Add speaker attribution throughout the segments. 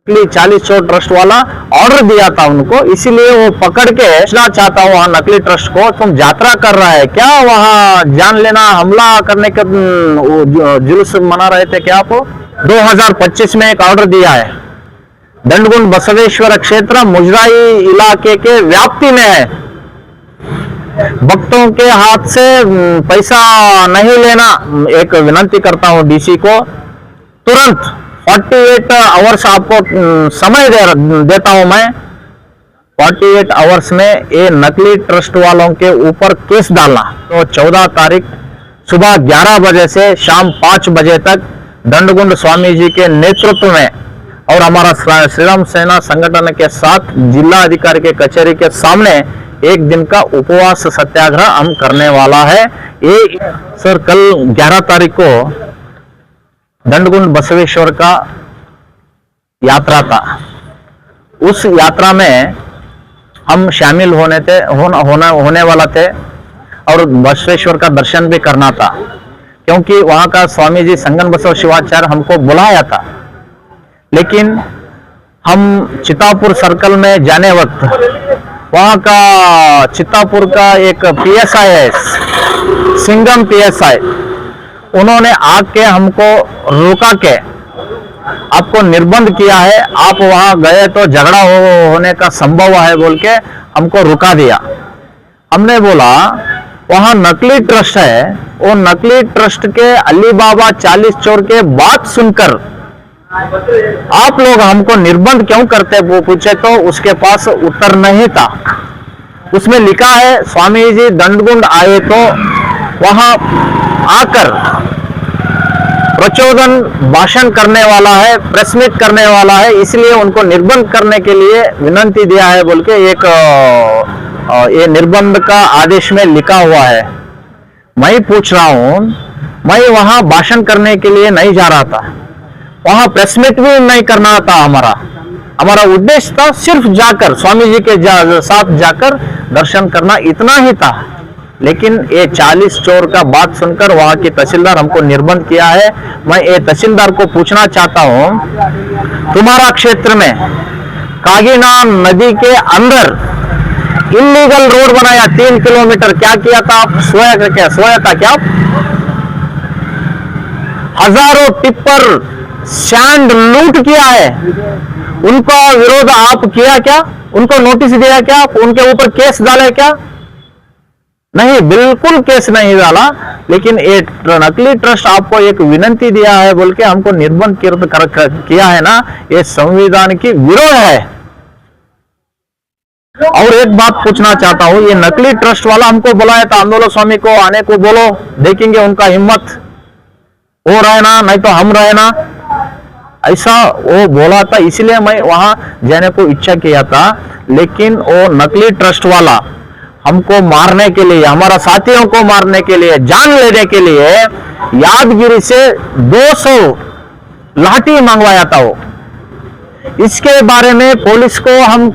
Speaker 1: 40 चोर ट्रस्ट वाला ऑर्डर दिया था उनको, इसीलिए वो पकड़ के पूछना चाहता हूँ वहां नकली ट्रस्ट को, तुम यात्रा कर रहा है क्या, वहां जान लेना हमला करने का जुलूस मना रहे थे क्या आप? 2025 में एक ऑर्डर दिया है, दंडगुंड बसवेश्वर क्षेत्र मुजराई इलाके के व्याप्ति में है, भक्तों के हाथ से पैसा नहीं लेना। एक विनती करता हूं डीसी को, तुरंत 48 आवर्स आपको समय देता हूं मैं, 48 आवर्स में ये नकली ट्रस्ट वालों के ऊपर केस डालना। तो 14 तारीख सुबह 11 बजे से शाम 5 बजे तक दंडगुंड स्वामी जी के नेतृत्व में और हमारा श्रीराम सेना संगठन के साथ जिला अधिकारी के कचहरी के सामने एक दिन का उपवास सत्याग्रह हम करने वाला है। ये सर कल 11 तारीख को दंडगुंड बसवेश्वर का यात्रा था, उस यात्रा में हम शामिल होने वाला थे और बसवेश्वर का दर्शन भी करना था, क्योंकि वहां का स्वामी जी संगन बसव शिवाचार्य हमको बुलाया था। लेकिन हम चित्तापुर सर्कल में जाने वक्त वहां का चित्तापुर का एक पीएसआई है, सिंगम पीएसआई, उन्होंने आके हमको रोका के आपको निर्बंध किया है, आप वहां गए तो झगड़ा होने का संभव है बोल के हमको रुका दिया। हमने बोला वहां नकली ट्रस्ट है, वो नकली ट्रस्ट के अली बाबा 40 चोर के बात सुनकर आप लोग हमको निर्बंध क्यों करते वो पूछे तो उसके पास उत्तर नहीं था। उसमें लिखा है स्वामी जी दंडगुंड आए तो वहां आकर प्रचोदन भाषण करने वाला है, प्रेस मीट करने वाला है, इसलिए उनको निर्बंध करने के लिए विनंती दिया है बोल के एक ये निर्बंध का आदेश में लिखा हुआ है। मैं पूछ रहा हूं, मैं वहां भाषण करने के लिए नहीं जा रहा था, वहां प्रेस मीट भी नहीं करना था। हमारा उद्देश्य था सिर्फ जाकर स्वामी जी के साथ जाकर दर्शन करना, इतना ही था। लेकिन ये 40 चोर का बात सुनकर वहां की तहसीलदार हमको निर्बंध किया है। मैं ये तहसीलदार को पूछना चाहता हूं, तुम्हारा क्षेत्र में कागीना नदी के अंदर इलीगल रोड बनाया 3 किलोमीटर, क्या किया था आप? सोया था क्या आप? हजारों टिप्पर सैंड लूट किया है, उनका विरोध आप किया क्या? उनको नोटिस दिया क्या? उनके ऊपर केस डाले क्या? नहीं, बिल्कुल केस नहीं डाला। लेकिन एक नकली ट्रस्ट आपको एक विनंती दिया है बोल के हमको निर्बंध किया है ना, ये संविधान की विरोध है। और एक बात पूछना चाहता हूं, ये नकली ट्रस्ट वाला हमको बुलाया था आंदोलन स्वामी को आने को, बोलो देखेंगे उनका हिम्मत हो रहा है ना, नहीं तो हम रहे ना, ऐसा वो बोला था, इसलिए मैं वहां जाने को इच्छा किया था। लेकिन वो नकली ट्रस्ट वाला हमको मारने के लिए, हमारा साथियों को मारने के लिए, जान लेने के लिए यादगिरी से 200 लाठी मंगवाया था वो। इसके बारे में पुलिस को हम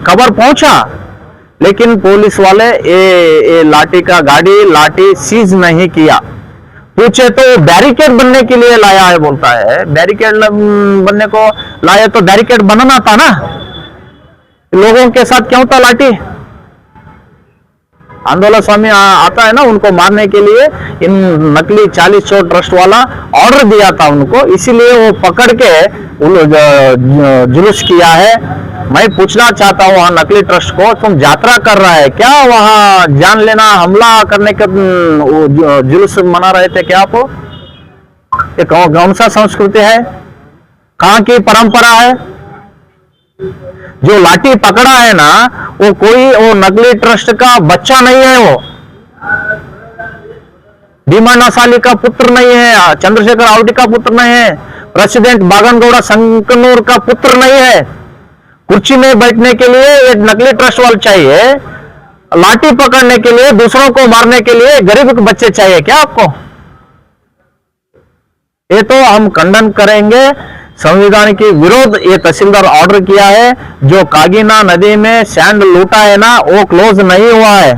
Speaker 1: खबर पहुंचा, लेकिन पुलिस वाले ये लाठी का लाठी सीज नहीं किया। पूछे तो बैरिकेड बनने के लिए लाया है बोलता है, बैरिकेड बनने को लाया तो बैरिकेड बनाना था ना, लोगों के साथ क्यों था लाठी? आंदोलन स्वामी आता है ना उनको मारने के लिए, इन नकली 40 चोर ट्रस्ट वाला ऑर्डर दिया था उनको, इसीलिए वो पकड़ के जुलूस किया है। मैं पूछना चाहता हूँ वहां नकली ट्रस्ट को, तुम यात्रा कर रहा है क्या, वहां जान लेना हमला करने का जुलूस मना रहे थे क्या आप? ये कौन सा संस्कृति है, कहाँ की परंपरा है? जो लाठी पकड़ा है ना वो वो नकली ट्रस्ट का बच्चा नहीं है, वो भीमा नसाली का पुत्र नहीं है, चंद्रशेखर आवटी का पुत्र नहीं है, प्रेसिडेंट बागनगौड़ा संकनूर का पुत्र नहीं है। कुर्सी में बैठने के लिए एक नकली ट्रस्ट वाला चाहिए, लाठी पकड़ने के लिए, दूसरों को मारने के लिए गरीब के बच्चे चाहिए क्या आपको? ये तो हम खंडन करेंगे, संविधान की विरोध ये तहसीलदार ऑर्डर किया है। जो कागीना नदी में सैंड लूटा है ना वो क्लोज नहीं हुआ है,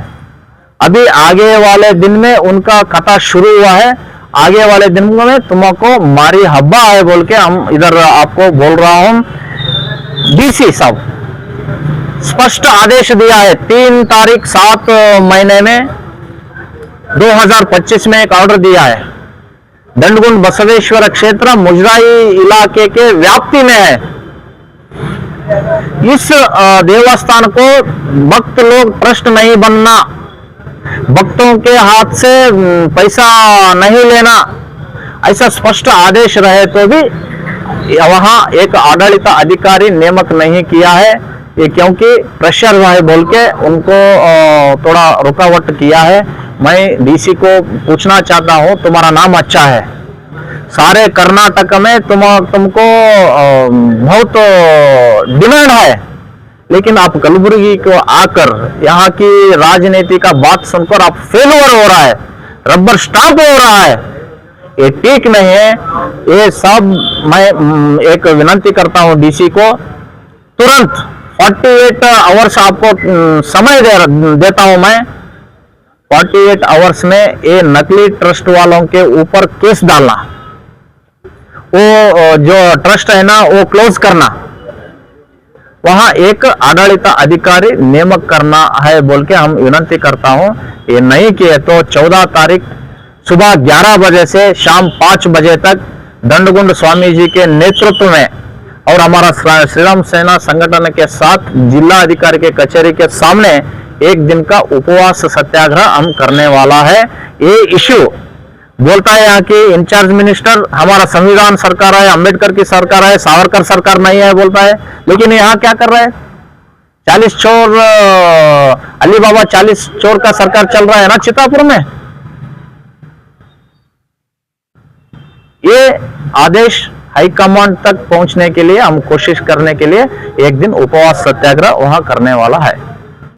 Speaker 1: अभी आगे वाले दिन में उनका कथा शुरू हुआ है। आगे वाले दिन में तुमको मारी हब्बा है बोल के हम इधर आपको बोल रहा हूं। डीसी साहब स्पष्ट आदेश दिया है। 3 तारीख 7 महीने में 2025 में एक ऑर्डर दिया है। दंडगुंड बसवेश्वर क्षेत्र मुजराई इलाके के व्याप्ति में है। इस देवस्थान को भक्त लोग ट्रस्ट नहीं बनना, भक्तों के हाथ से पैसा नहीं लेना, ऐसा स्पष्ट आदेश रहे तो भी वहां एक आडಳಿತ अधिकारी नियमक नहीं किया है। ये क्योंकि प्रेशर है बोल के उनको थोड़ा रुकावट किया है। मैं डीसी को पूछना चाहता हूं, तुम्हारा नाम अच्छा है, सारे कर्नाटक में तुमको बहुत डिमांड है, लेकिन आप कलबुर्गी को आकर यहाँ की राजनीति का बात सुनकर आप फेलुअर हो रहा है, रबर स्टाम्प हो रहा है, ये ठीक नहीं है। ये सब मैं एक विनती करता हूँ डीसी को, तुरंत 48 आवर्स आपको समय देता हूं मैं। 48 आवर्स में ये नकली ट्रस्ट वालों के ऊपर केस डालना, वो जो ट्रस्ट है ना वो क्लोज करना, वहां एक आडಳಿತ अधिकारी नियमक करना है बोल के हम विनती करता हूं। ये नहीं किए तो 14 तारीख सुबह 11 बजे से शाम 5 बजे तक दंडगुंड स्वामी जी के नेतृत्व में और हमारा श्री राम सेना संगठन के साथ जिला अधिकारी के कचहरी के सामने एक दिन का उपवास सत्याग्रह हम करने वाला है। ये इश्यू बोलता है यहाँ की इंचार्ज मिनिस्टर हमारा संविधान सरकार है, अंबेडकर की सरकार है, सावरकर सरकार नहीं है बोलता है, लेकिन यहाँ क्या कर रहा है? 40 चोर अली बाबा 40 चोर का सरकार चल रहा है ना चितापुर में। ये आदेश हाईकमांड तक पहुंचने के लिए हम कोशिश करने के लिए एक दिन उपवास सत्याग्रह वहां करने वाला है।